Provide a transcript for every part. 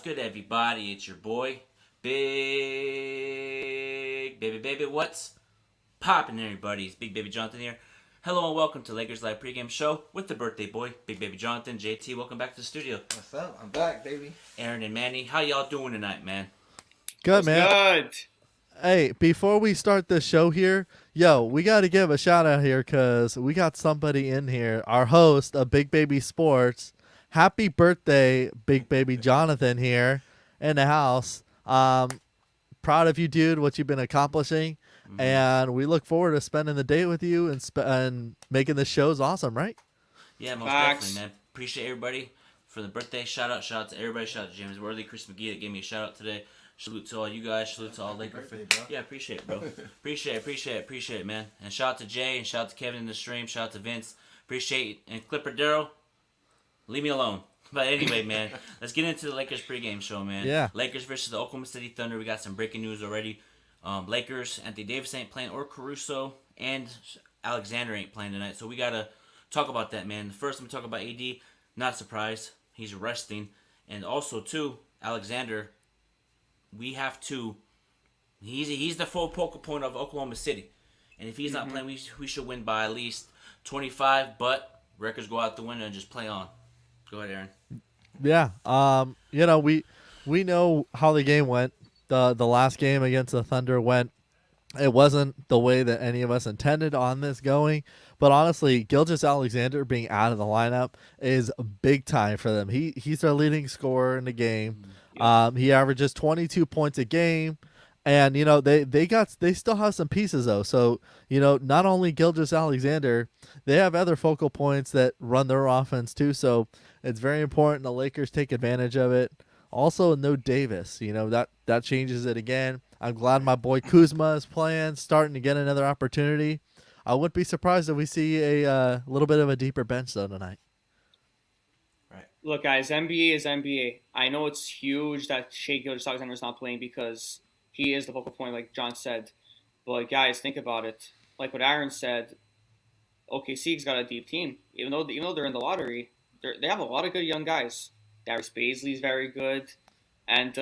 good, everybody? It's your boy, Big Baby. What's poppin', everybody? It's Big Baby Jonathan here. Hello and welcome to Lakers Live Pregame Show with the birthday boy, Big Baby Jonathan. JT, welcome back to the studio. What's up? I'm back, baby. Aaron and Manny, how y'all doing tonight, man? Good, man. Good. Hey, before we start the show here, we got to give a shout out here because we got somebody in here, our host of Big Baby Sports. Happy birthday, Big Baby Jonathan here in the house. Proud of you, dude, what you've been accomplishing. Mm-hmm. And we look forward to spending the day with you and making the shows awesome, right? Yeah, most definitely, man. Appreciate everybody for the birthday. Shout out to everybody. Shout out to James Worthy, Chris McGee that gave me a shout out today. Salute to all you guys. Salute to all Lakers. Yeah, appreciate it, bro. Appreciate it, man. And shout out to Jay and shout out to Kevin in the stream. Shout out to Vince. Appreciate it. And Clipper Darryl, leave me alone. But anyway, man, let's get into the Lakers pregame show, man. Yeah. Lakers versus the Oklahoma City Thunder. We got some breaking news already. Lakers, Anthony Davis ain't playing, or Caruso, and Alexander ain't playing tonight. So we got to talk about that, man. First, I'm going to talk about AD. Not surprised. He's resting. And also, too, Alexander, we have to... He's the full focal point of Oklahoma City. And if he's not playing, we should win by at least 25. But records go out the window and just play on. Go ahead, Aaron. Yeah. We know how the game went. The last game against the Thunder went. It wasn't the way that any of us intended on this going. But honestly, Gilgeous-Alexander being out of the lineup is big time for them. He's their leading scorer in the game. He averages 22 points a game. And, they still have some pieces, though. So, not only Gilgeous-Alexander, they have other focal points that run their offense, too. So, it's very important the Lakers take advantage of it. Also, no Davis. That changes it again. I'm glad my boy Kuzma is playing, starting to get another opportunity. I wouldn't be surprised if we see a little bit of a deeper bench, though, tonight. Right. Look, guys, NBA is NBA. I know it's huge that Shai Gilgeous-Alexander is not playing because he is the focal point, like John said. But, guys, think about it. Like what Aaron said, OKC's got a deep team. Even though they're in the lottery, they have a lot of good young guys. Darius Bazley's very good. And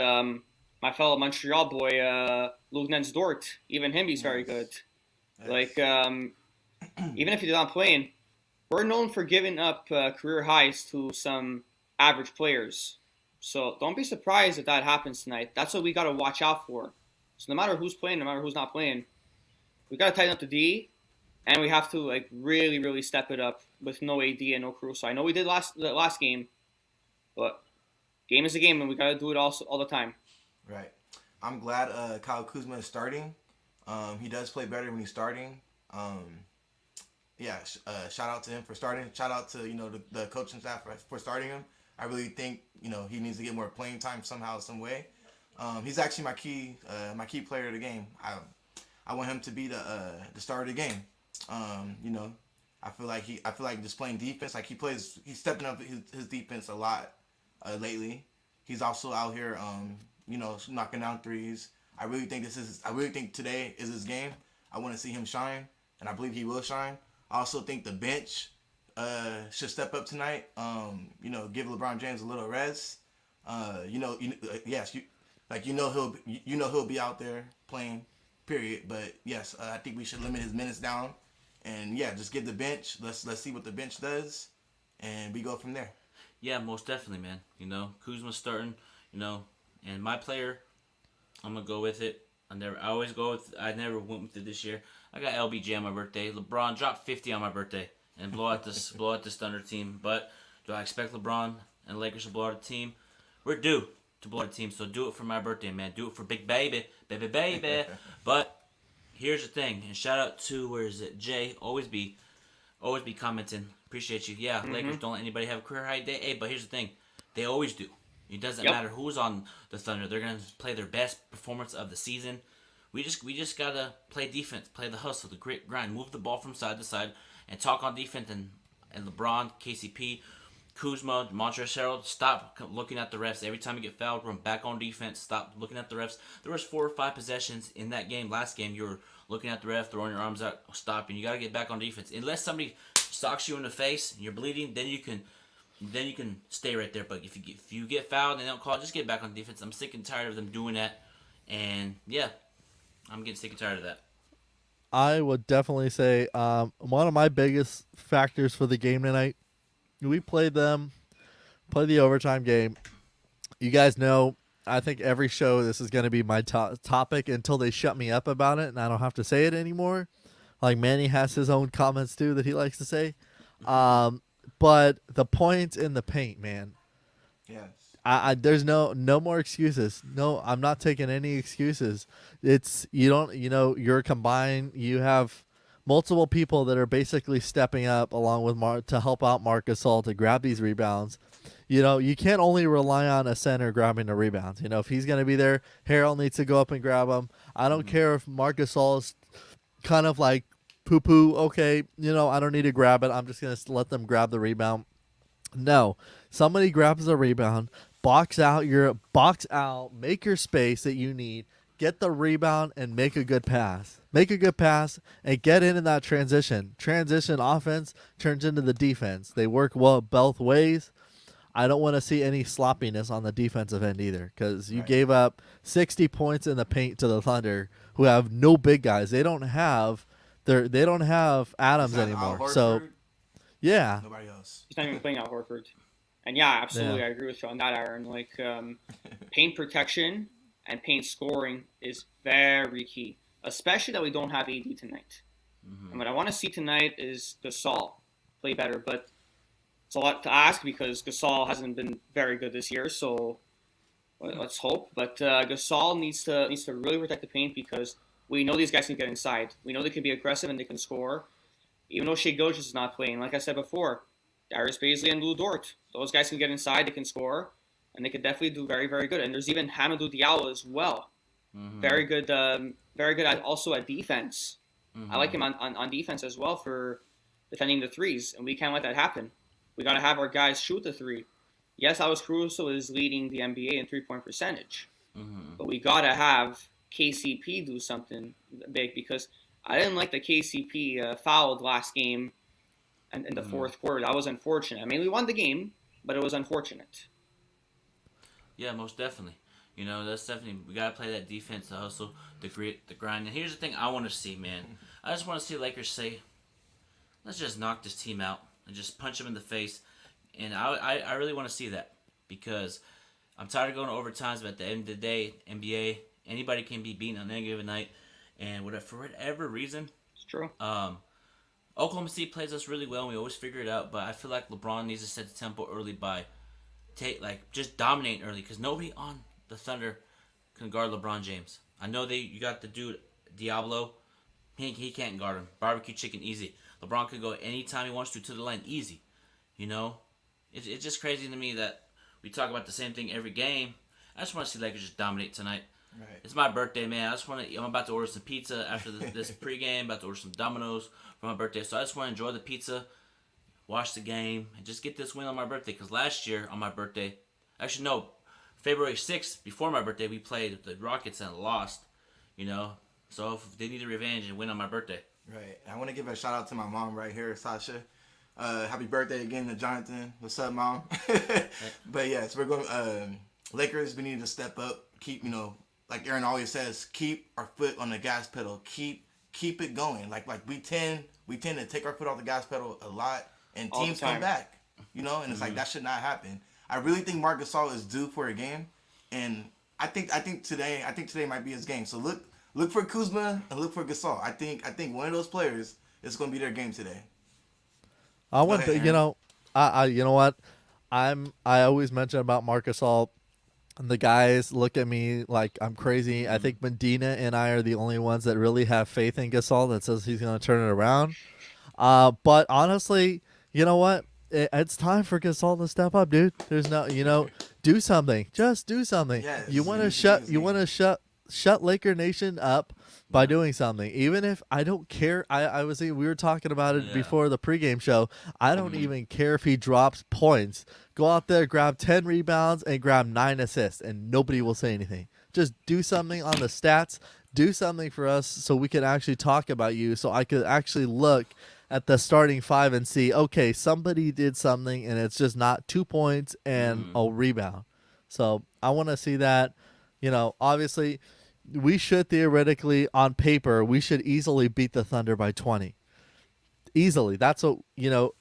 my fellow Montreal boy, Luke Dort, even him, he's very good. Like, even if he's not playing, we're known for giving up career highs to some average players. So don't be surprised if that happens tonight. That's what we got to watch out for. So no matter who's playing, no matter who's not playing, we got to tighten up the D, and we have to really, really step it up with no AD and no Caruso. I know we did the last game, but game is a game, and we got to do it all the time. Right. I'm glad Kyle Kuzma is starting. He does play better when he's starting. Shout out to him for starting. Shout out to the coaching staff for starting him. I really think he needs to get more playing time somehow, some way. He's actually my key player of the game. I want him to be the star of the game. I feel like just playing defense. Like he's stepping up his defense a lot lately. He's also out here knocking down threes. I really think today is his game. I want to see him shine, and I believe he will shine. I also think the bench should step up tonight. Give LeBron James a little rest. He'll be out there playing. Period. But yes, I think we should limit his minutes down, and just give the bench. Let's see what the bench does, and we go from there. Yeah, most definitely, man. Kuzma's starting. And my player, I'm gonna go with it. I never went with it this year. I got LBJ on my birthday. LeBron dropped 50 on my birthday and blow out this Thunder team. But do I expect LeBron and Lakers to blow out a team? We're due to blow out a team, so do it for my birthday, man. Do it for Big Baby. But here's the thing, and shout out to Jay. Always be commenting. Appreciate you. Yeah, Lakers don't let anybody have a career high day. Hey, but here's the thing, they always do. It doesn't matter who's on the Thunder. They're gonna play their best performance of the season. We just gotta play defense, play the hustle, the grit, grind, move the ball from side to side, and talk on defense. And LeBron, KCP, Kuzma, Montrezl Harrell, stop looking at the refs. Every time you get fouled, run back on defense. Stop looking at the refs. There was 4 or 5 possessions in that game. Last game, you were looking at the ref, throwing your arms out, stopping. You gotta get back on defense. Unless somebody socks you in the face and you're bleeding, then you can then you can stay right there. But if you get fouled and they don't call it, just get back on defense. I'm sick and tired of them doing that. And, yeah, I'm getting sick and tired of that. I would definitely say one of my biggest factors for the game tonight, we played the overtime game. You guys know, I think every show this is going to be my topic until they shut me up about it and I don't have to say it anymore. Like Manny has his own comments too that he likes to say. But the points in the paint, man. Yes. There's no more excuses. No, I'm not taking any excuses. It's you're combined. You have multiple people that are basically stepping up along with to help out Marc Gasol to grab these rebounds. You can't only rely on a center grabbing the rebounds. If he's going to be there, Harrell needs to go up and grab them. I don't care if Marc Gasol is kind of like poo-poo. Okay, I don't need to grab it. I'm just going to let them grab the rebound. No, somebody grabs the rebound, box out, make your space that you need, get the rebound, and make a good pass. Make a good pass and get in that transition. Transition offense turns into the defense. They work well both ways. I don't want to see any sloppiness on the defensive end either, because you gave up 60 points in the paint to the Thunder, who have no big guys. They don't have Adams anymore. So, yeah. Nobody else. He's not even playing Al Horford. And yeah, absolutely, Yeah. I agree with you on that, Aaron. Like, paint protection and paint scoring is very key, especially that we don't have AD tonight. And what I want to see tonight is Gasol play better, but it's a lot to ask because Gasol hasn't been very good this year. So let's hope. But Gasol needs to really protect the paint because we know these guys can get inside. We know they can be aggressive and they can score. Even though Shea Gilgeous is not playing, like I said before, Darius Bazley and Lou Dort, those guys can get inside, they can score, and they can definitely do very, very good. And there's even Hamidou Diallo as well. Very good also at defense. I like him on defense as well for defending the threes, and we can't let that happen. We got to have our guys shoot the three. Yes, Alex Caruso is leading the NBA in three-point percentage, but we got to have KCP do something big because I didn't like the KCP fouled last game in the fourth quarter. That was unfortunate. I mean, we won the game, but it was unfortunate. Yeah, most definitely. That's definitely, we got to play that defense, the hustle, the grit, the grind. And here's the thing I want to see, man. I just want to see Lakers say, let's just knock this team out and just punch them in the face. And I really want to see that because I'm tired of going to overtimes, but at the end of the day, NBA, anybody can be beaten on any given night. And for whatever reason, It's true. Oklahoma City plays us really well, and we always figure it out. But I feel like LeBron needs to set the tempo early by just dominating early, because nobody on the Thunder can guard LeBron James. I know you got the dude Diablo, he can't guard him. Barbecue chicken easy. LeBron could go anytime he wants to the line easy. It's just crazy to me that we talk about the same thing every game. I just want to see Lakers just dominate tonight. Right. It's my birthday, man. I'm about to order some pizza after this pregame. About to order some Domino's for my birthday. So I just want to enjoy the pizza, watch the game, and just get this win on my birthday. Because last year on my birthday, actually no, February 6th, before my birthday, we played the Rockets and lost. So if they need a revenge and win on my birthday. Right. I want to give a shout out to my mom right here, Sasha. Happy birthday again to Jonathan. What's up, Mom? But yes, we're going. Lakers, we need to step up. Keep, like Aaron always says, keep our foot on the gas pedal. Keep it going. Like we tend to take our foot off the gas pedal a lot, and teams come back. And it's like that should not happen. I really think Marc Gasol is due for a game, and I think today might be his game. So look for Kuzma and look for Gasol. I think one of those players is going to be their game today. I want to, you know what? I always mention about Marc Gasol, and the guys look at me like I'm crazy. I think Medina and I are the only ones that really have faith in Gasol that says he's going to turn it around. But honestly, you know what? It's time for Gasol to step up, dude. There's no, do something. Just do something. Yes, You want to shut Laker Nation up by doing something. Even if I don't care, we were talking about it before the pregame show. I don't even care if he drops points. Go out there, grab 10 rebounds, and grab 9 assists, and nobody will say anything. Just do something on the stats. Do something for us so we can actually talk about you, so I could actually look at the starting five and see, okay, somebody did something, and it's just not 2 points and a rebound. So I want to see that. Obviously, we should theoretically, on paper, we should easily beat the Thunder by 20. Easily. That's what,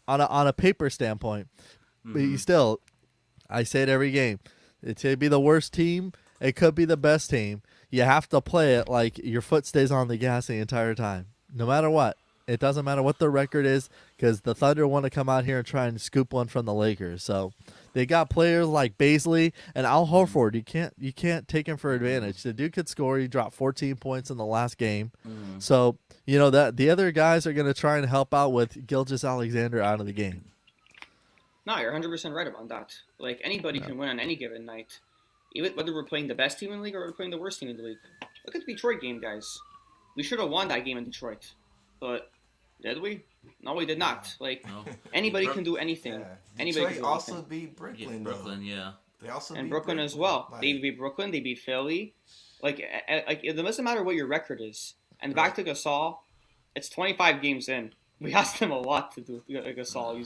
on a paper standpoint. But you still, I say it every game. It could be the worst team. It could be the best team. You have to play it like your foot stays on the gas the entire time, no matter what. It doesn't matter what the record is, because the Thunder want to come out here and try and scoop one from the Lakers. So they got players like Baisley and Al Horford. You can't take him for advantage. The dude could score. He dropped 14 points in the last game. So that the other guys are going to try and help out with Gilgeous-Alexander out of the game. No, you're 100% right about that. Like, anybody can win on any given night. Even whether we're playing the best team in the league or we're playing the worst team in the league. Look at the Detroit game, guys. We should have won that game in Detroit. But did we? No, we did not. Like, anybody can do anything. Yeah. Anybody Detroit can do also anything. beat Brooklyn. Brooklyn, yeah. They also and beat Brooklyn as well. Like, They beat Brooklyn. They beat Philly. Like it doesn't matter what your record is. And back to Gasol, it's 25 games in. We asked him a lot to do. Gasol,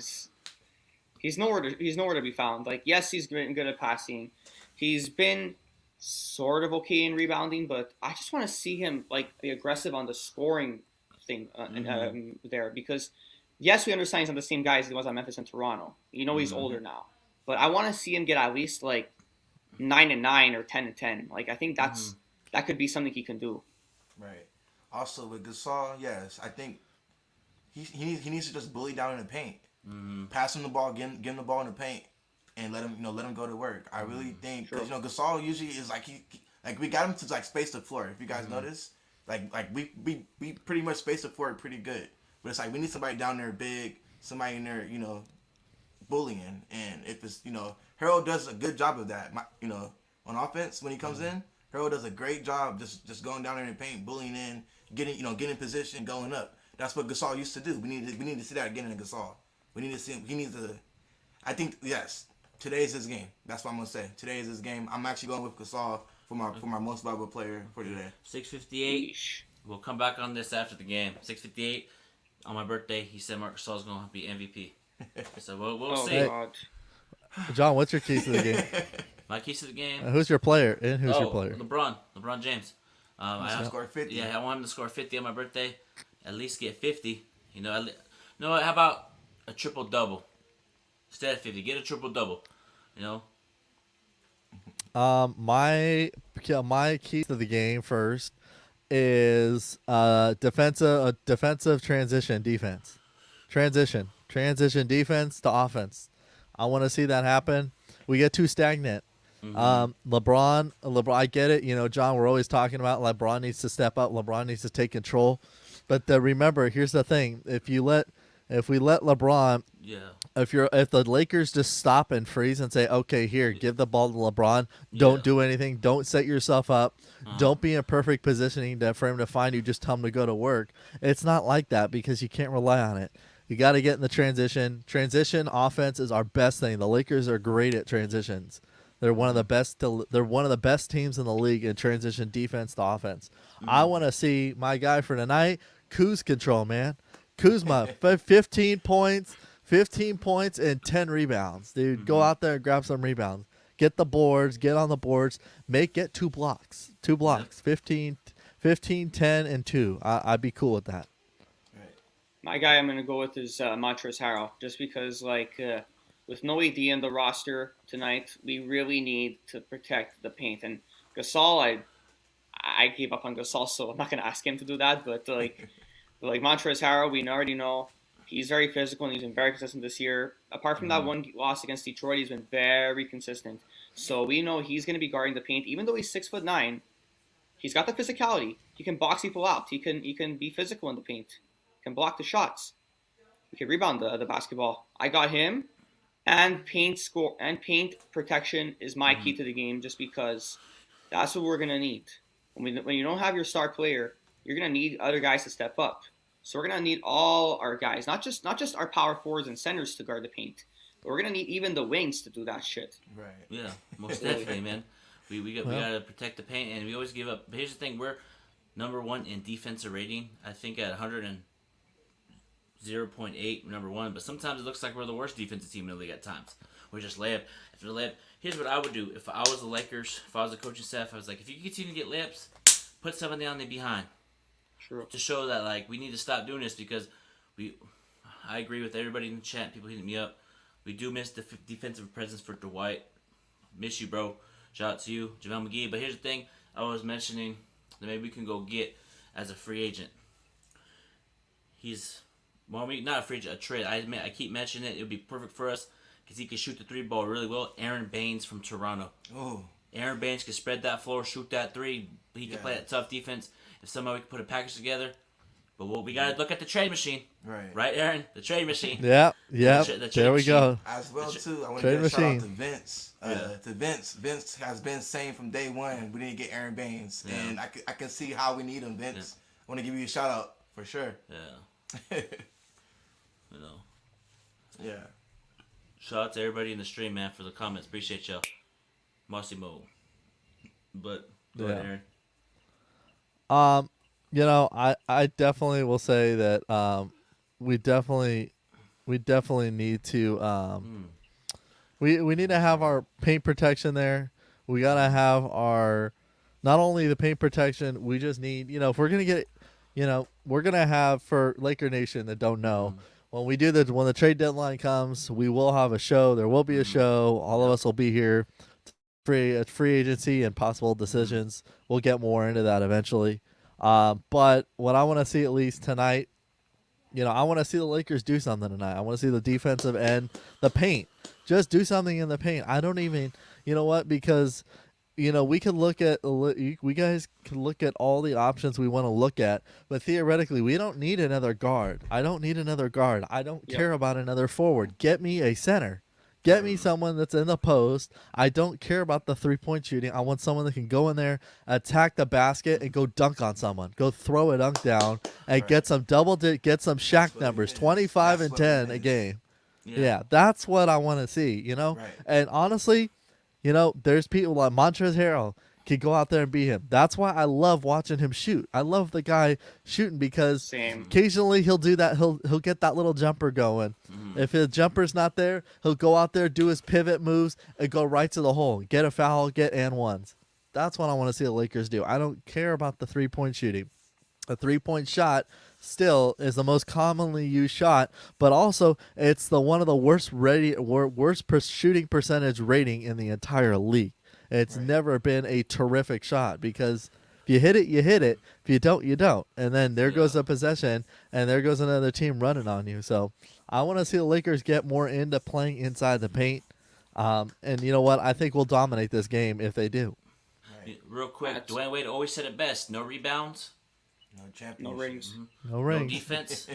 he's nowhere to be found. Like, yes, he's good at passing. He's been sort of okay in rebounding, but I just want to see him like be aggressive on the scoring thing there, because yes, we understand he's not the same guy as he was at Memphis and Toronto. He's older now, but I want to see him get at least like 9-9 or 10-10. Like, I think that could be something he can do. Right. Also with Gasol, yes, I think he needs to just bully down in the paint, pass him the ball, get him the ball in the paint, and let him go to work. I really think because Gasol usually is like we got him to like space the floor. If you guys notice, like we pretty much space the floor pretty good, but it's like we need somebody down there big, somebody in there bullying. And if it's Harold does a good job of that. On offense when he comes in, Harold does a great job just going down there in the paint, bullying in, getting in position, going up. That's what Gasol used to do. We need to see that again in Gasol. We need to see him. He needs to. I think yes. Today is his game. That's what I'm gonna say. Today is his game. I'm actually going with Gasol for my most valuable player for today. 6:58. We'll come back on this after the game. 6:58 on my birthday. He said Marc Gasol's gonna be MVP. So we'll see. God. John, what's your keys to the game? My keys to the game. Who's your player? And who's your player? LeBron James. I score 50. Yeah, I want him to score 50 on my birthday. At least get 50. How about a triple double? Instead of 50, get a triple double. My key to the game first is defensive transition defense. Transition defense to offense. I want to see that happen. We get too stagnant. LeBron, I get it. John, we're always talking about LeBron needs to step up. LeBron needs to take control. But remember, here's the thing: if we let LeBron, if the Lakers just stop and freeze and say, okay, here, give the ball to LeBron, don't do anything, don't set yourself up, don't be in perfect positioning for him to find you, just tell him to go to work. It's not like that because you can't rely on it. You got to get in the transition. Transition offense is our best thing. The Lakers are great at transitions. They're one of the best. They're one of the best teams in the league in transition defense to offense. I want to see my guy for tonight, Kuz control, man. Kuzma, 15 points and 10 rebounds. Dude, go out there and grab some rebounds. Get the boards, get on the boards, get 2 blocks. 2 blocks, 15, 10, and 2. I'd be cool with that. My guy I'm going to go with is Montrezl Harrell, just because, with no AD in the roster tonight, we really need to protect the paint. And Gasol, I gave up on Gasol, so I'm not going to ask him to do that. But, Montrezl Harrell, we already know he's very physical and he's been very consistent this year. Apart from that one loss against Detroit, he's been very consistent. So we know he's going to be guarding the paint. Even though he's 6'9", he's got the physicality. He can box people out. He can be physical in the paint. Can block the shots. He can rebound the basketball. I got him, and paint protection is my key to the game, just because that's what we're gonna need. When you don't have your star player, you're gonna need other guys to step up. So we're gonna need all our guys, not just our power forwards and centers to guard the paint, but we're gonna need even the wings to do that shit. Right. Yeah, most definitely, man. We gotta protect the paint, and we always give up. But here's the thing: we're number 1 in defensive rating. I think at 100 and 0.8, number one, but sometimes it looks like we're the worst defensive team in the league at times. We just layup after layup. Here's what I would do if I was the Lakers, if I was the coaching staff. I was like, if you continue to get layups, put somebody on the behind. True. To show that like we need to stop doing this because I agree with everybody in the chat. People hitting me up. We do miss the defensive presence for Dwight. Miss you, bro. Shout out to you, JaVale McGee. But here's the thing I was mentioning that maybe we can go get as a free agent. He's, well, not a free agent, a trade. I keep mentioning it. It would be perfect for us because he can shoot the 3 ball really well. Aaron Baines from Toronto. Oh. Aaron Baines can spread that floor, shoot that 3. He can play that tough defense. If somehow we can put a package together. But we got to look at the trade machine. Right, Aaron? The trade machine. Yeah. There we machine. go. As well, too, I want Trade to give a shout machine. out to Vince. To Vince. Vince has been saying from day one we need to get Aaron Baines. Yeah. And I can see how we need him, Vince. I want to give you a shout out for sure. Yeah. You know. Yeah. Shout out to everybody in the stream, man, for the comments. Appreciate y'all. Massimo. But, go ahead, Aaron. I definitely will say that we definitely need to we need to have our paint protection there. We gotta have our not only the paint protection. We just need if we're gonna get we're gonna have for Laker Nation that don't know. When the trade deadline comes, we will have a show. There will be a show. All of us will be here. Free agency and possible decisions. We'll get more into that eventually. But what I want to see at least tonight, I want to see the Lakers do something tonight. I want to see the defensive end, the paint. Just do something in the paint. I don't even, because, we could look at, we guys can look at all the options we want to look at, but theoretically, we don't need another guard. I don't need another guard. I don't care about another forward. Get me a center. Get me someone that's in the post. I don't care about the 3-point shooting. I want someone that can go in there, attack the basket, and go dunk on someone. Go throw a dunk down and get some get some Shaq numbers, 25 and 10 a game. Yeah, that's what I want to see, Right. And honestly, there's people like Montrezl Harrell can go out there and beat him. That's why I love watching him shoot. I love the guy shooting because occasionally he'll do that. He'll get that little jumper going. If his jumper's not there, he'll go out there, do his pivot moves, and go right to the hole. Get a foul, get and ones. That's what I want to see the Lakers do. I don't care about the 3-point shooting. A 3-point shot still is the most commonly used shot, but also it's one of the worst shooting percentage rating in the entire league. It's never been a terrific shot because if you hit it, you hit it. If you don't, you don't. And then there goes a possession, and there goes another team running on you. So I want to see the Lakers get more into playing inside the paint. And you know what? I think we'll dominate this game if they do. Real quick, Dwayne Wade always said it best. No rebounds. No champions. No rings. No rings. No defense.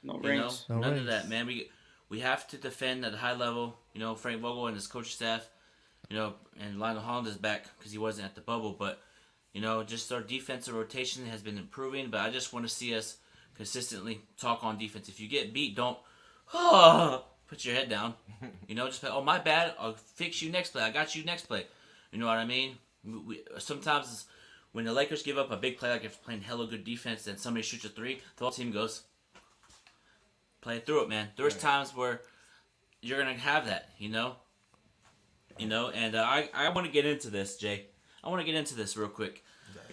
No rings. None of that, man. We have to defend at a high level. Frank Vogel and his coaching staff, and Lionel Holland is back because he wasn't at the bubble. But, just our defensive rotation has been improving. But I just want to see us consistently talk on defense. If you get beat, don't put your head down. Just say, oh, my bad. I'll fix you next play. I got you next play. You know what I mean? Sometimes when the Lakers give up a big play, like if playing hella good defense, then somebody shoots a 3, the whole team goes, play through it, man. There's times where you're going to have that, and I want to get into this, Jay. I want to get into this real quick.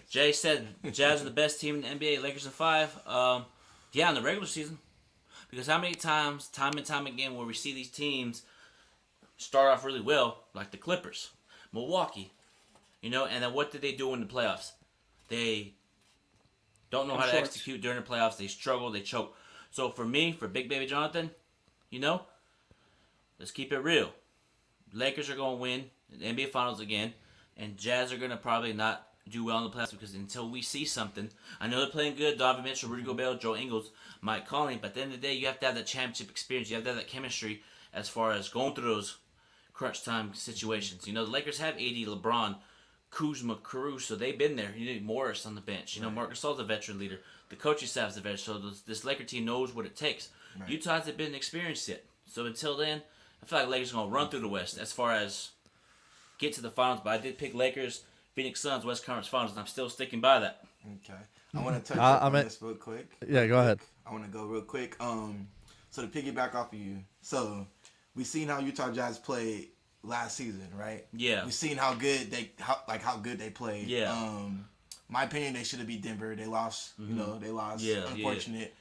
Jay said Jazz are the best team in the NBA, Lakers in 5. Yeah, in the regular season. Because how many times, time and time again, where we see these teams start off really well, like the Clippers, Milwaukee, and then what did they do in the playoffs? They don't know how to execute during the playoffs. They struggle, they choke. So for me, for Big Baby Jonathan, let's keep it real. Lakers are going to win the NBA Finals again, and Jazz are going to probably not do well in the playoffs because until we see something, I know they're playing good. Donovan Mitchell, Rudy Gobert, Joe Ingles, Mike Conley, but at the end of the day, you have to have that championship experience. You have to have that chemistry as far as going through those crunch time situations. The Lakers have AD, LeBron, Kuzma, Caruso, they've been there. You need Morris on the bench. Marc Gasol's a veteran leader. The coaching staff's a veteran, so this Laker team knows what it takes. Right. Utah hasn't been experienced yet. So until then, I feel like Lakers are going to run through the West as far as get to the finals. But I did pick Lakers, Phoenix Suns, West Conference Finals, and I'm still sticking by that. Okay. I want to touch on this real quick. Yeah, go ahead. I want to go real quick. So to piggyback off of you, so we seen how Utah Jazz played last season, right? Yeah. We seen how good they played. Yeah. My opinion, they should have beat Denver. They lost. Mm-hmm. You know, they lost. Yeah. Unfortunate.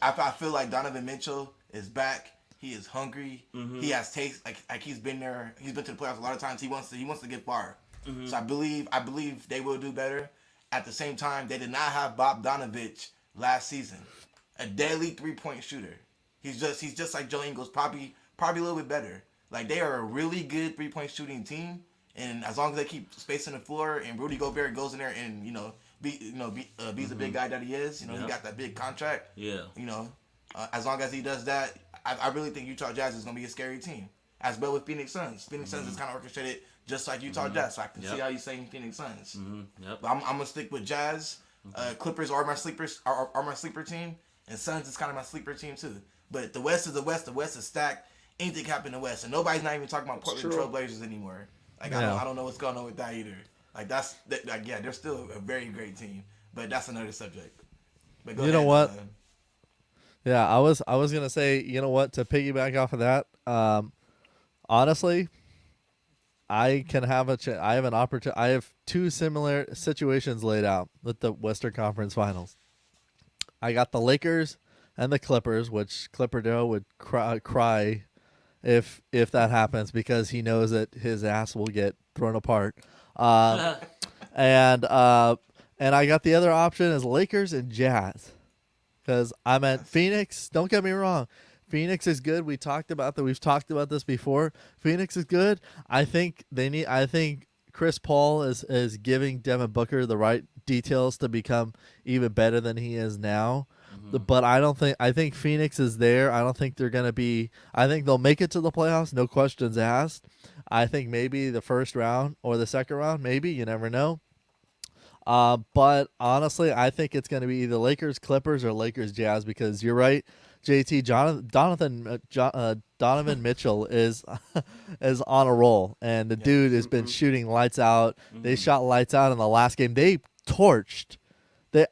Yeah. I feel like Donovan Mitchell is back. He is hungry. Mm-hmm. He has taste. Like he's been there. He's been to the playoffs a lot of times. He wants to get far. Mm-hmm. So I believe they will do better. At the same time, they did not have Bob Donovich last season, a deadly 3-point shooter. He's just like Joe Ingles, probably a little bit better. Like they are a really good 3-point shooting team, and as long as they keep spacing the floor and Rudy Gobert goes in there and be's the big guy that he is. He got that big contract. Yeah. As long as he does that, I really think Utah Jazz is gonna be a scary team. As well with Phoenix Suns. Phoenix Suns is kind of orchestrated just like Utah Jazz. So I can see how you're saying Phoenix Suns. Yep. But I'm gonna stick with Jazz. Clippers are my sleeper team, and Suns is kind of my sleeper team too. But the West is the West. The West is stacked. Anything can happen in the West, and nobody's not even talking about Portland Trailblazers anymore. Like I don't know what's going on with that either. Like they're still a very great team, but that's another subject. But go ahead, know what? Yeah, I was gonna say, you know what, to piggyback off of that, honestly, I can have I have an opportunity. I have two similar situations laid out with the Western Conference Finals. I got the Lakers and the Clippers, which Clipper Joe would cry if that happens because he knows that his ass will get thrown apart. And I got the other option as Lakers and Jazz. Because I'm at Phoenix. Don't get me wrong. Phoenix is good. We've talked about this before. Phoenix is good. I think Chris Paul is giving Devin Booker the right details to become even better than he is now. But I think Phoenix is there. I don't think they're going to be. I think they'll make it to the playoffs. No questions asked. I think maybe the first round or the second round. Maybe. You never know. But honestly, I think it's going to be either Lakers Clippers or Lakers Jazz because you're right, JT. Donovan Mitchell is on a roll, and the dude has been shooting lights out. They shot lights out in the last game. They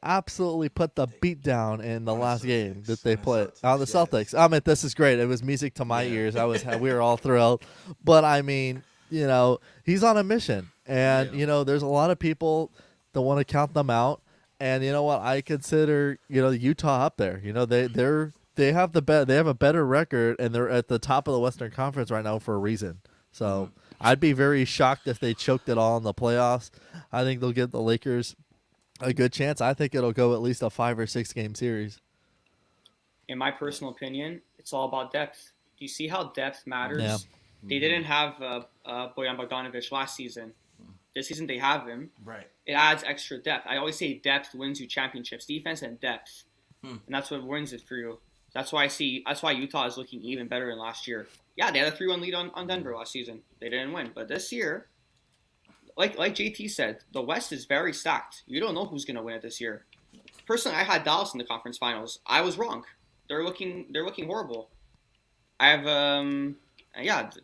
absolutely put the beat down in the last game that they played on the Celtics. I mean, this is great. It was music to my ears. We were all thrilled. But I mean, he's on a mission, and there's a lot of people that want to count them out, and you know what? I consider Utah up there. They have a better record, and they're at the top of the Western Conference right now for a reason. So I'd be very shocked if they choked it all in the playoffs. I think they'll give the Lakers a good chance. I think it'll go at least a 5 or 6 game series. In my personal opinion, it's all about depth. Do you see how depth matters? Yeah. They didn't have Bojan Bogdanovic last season. This season they have him. Right. It adds extra depth. I always say depth wins you championships. Defense and depth, and that's what wins it for you. That's why Utah is looking even better than last year. Yeah, they had a 3-1 lead on Denver last season. They didn't win, but this year, like JT said, the West is very stacked. You don't know who's going to win it this year. Personally, I had Dallas in the conference finals. I was wrong. They're looking horrible. I have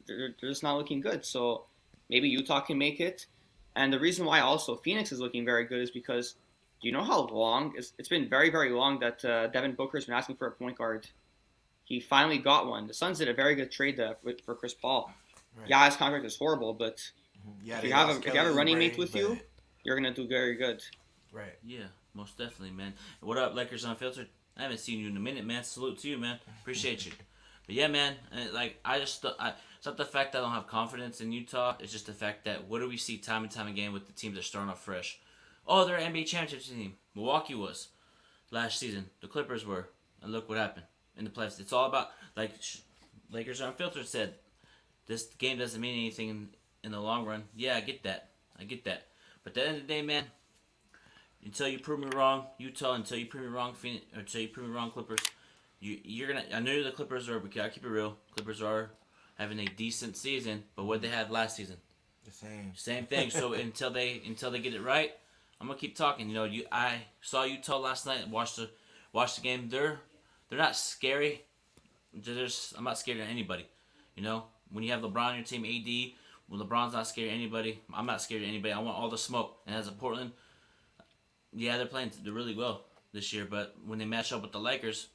they're just not looking good. So maybe Utah can make it. And the reason why also Phoenix is looking very good is because do you know how long it's been very, very long that Devin Booker has been asking for a point guard. He finally got one. The Suns did a very good trade for Chris Paul. Right. Yeah, his contract is horrible, but if you have a running mate with you, you're gonna do very good. Right. Yeah, most definitely, man. What up, Lakers Unfiltered? I haven't seen you in a minute, man. Salute to you, man. Appreciate you. But yeah, man. It's not the fact that I don't have confidence in Utah. It's just the fact that what do we see time and time again with the teams that are starting off fresh? Oh, they're an NBA championship team. Milwaukee was last season. The Clippers were, and look what happened in the playoffs. It's all about Lakers Unfiltered said. This game doesn't mean anything in the long run. Yeah, I get that. But at the end of the day, man, until you prove me wrong, Utah, until you prove me wrong, Phoenix, or until you prove me wrong, Clippers, you're gonna. I know the Clippers are. We gotta keep it real. Clippers are having a decent season, but what they had last season, the same. Same thing. So until they get it right, I'm gonna keep talking. I saw Utah last night. Watched the game. They're not scary. I'm not scared of anybody. When you have LeBron on your team, AD, when LeBron's not scared of anybody, I'm not scared of anybody. I want all the smoke. And as a Portland, Yeah, they're really well this year, but when they match up with the Lakers,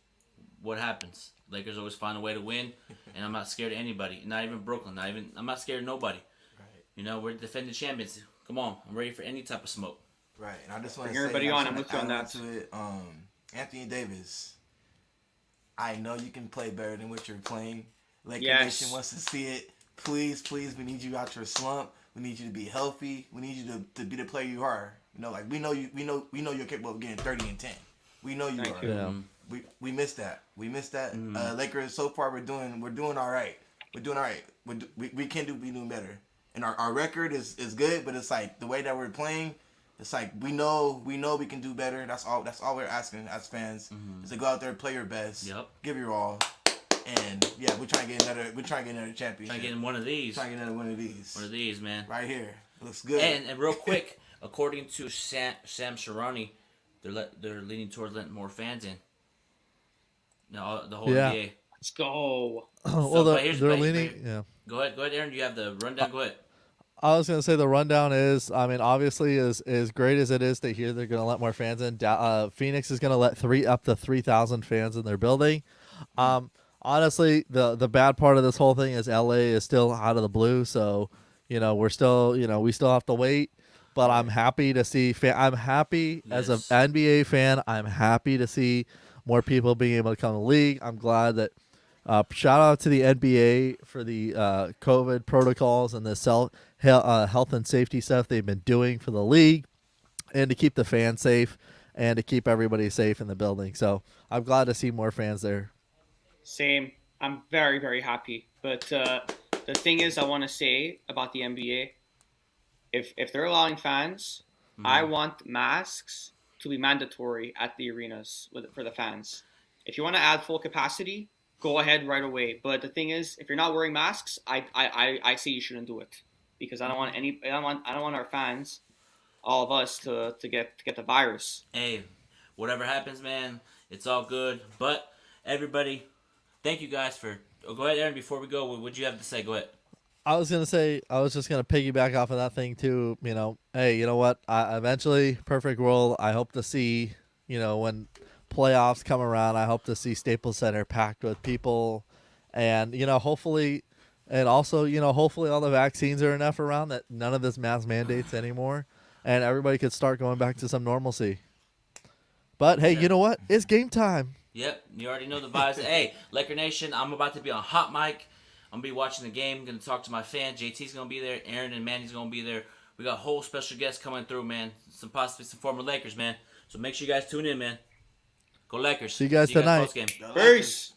what happens? Lakers always find a way to win, and I'm not scared of anybody. Not even Brooklyn. I'm not scared of nobody. Right. You know, we're defending champions. Come on, I'm ready for any type of smoke. Right. And I just want to Bring say, everybody on. I'm with you on that. to it. Anthony Davis, I know you can play better than what you're playing. Laker Nation wants to see it. Please, we need you out your slump. We need you to be healthy. We need you to be the player you are. You know, like we know you're capable of getting 30 and 10. We know you are. Yeah. We missed that. Lakers so far we're doing all right. We're doing all right. We can be doing better. And our record is good, but it's like the way that we're playing, it's like we know we can do better. That's all we're asking as fans is to go out there and play your best. Yep. Give your all. And yeah, we're trying to get another championship. Trying to get in one of these. Trying to get another one of these. One of these, man. Right here. It looks good. And real quick, according to Sam Sharani, they're leaning towards letting more fans in. No, the whole NBA. Let's go. Well, So, they're leaning. Yeah. Go ahead, Aaron. You have the rundown. Go ahead. I was gonna say the rundown is, I mean, obviously as great as it is to hear they're gonna let more fans in. Phoenix is gonna let up to 3,000 fans in their building. Honestly, the bad part of this whole thing is LA is still out of the blue, so we still have to wait. But I'm happy to see. I'm happy as an NBA fan. I'm happy to see more people being able to come to the league. I'm glad that. Shout out to the NBA for the COVID protocols and the health and safety stuff they've been doing for the league, and to keep the fans safe and to keep everybody safe in the building. So I'm glad to see more fans there. Same. I'm very, very happy. But the thing is, I want to say about the NBA, if they're allowing fans, I want masks to be mandatory at the arenas for the fans. If you want to add full capacity, go ahead right away. But the thing is, if you're not wearing masks, I say you shouldn't do it, because I don't want our fans, all of us, to get the virus. Hey, whatever happens, man, it's all good. But everybody, thank you guys for. Oh, go ahead, Aaron. Before we go, what you have to say? Go ahead. I was just gonna piggyback off of that thing too. Hey, you know what? Eventually, perfect world. I hope to see. When playoffs come around, I hope to see Staples Center packed with people, and hopefully, and also hopefully all the vaccines are enough around that none of this mask mandates anymore, and everybody could start going back to some normalcy. But hey, you know what? It's game time. Yep, you already know the vibes. Hey, Laker Nation, I'm about to be on hot mic. I'm gonna be watching the game. Gonna talk to my fan. JT's gonna be there. Aaron and Manny's gonna be there. We got whole special guests coming through, man. Possibly some former Lakers, man. So make sure you guys tune in, man. Go Lakers. See you guys tonight. Post-game. Peace.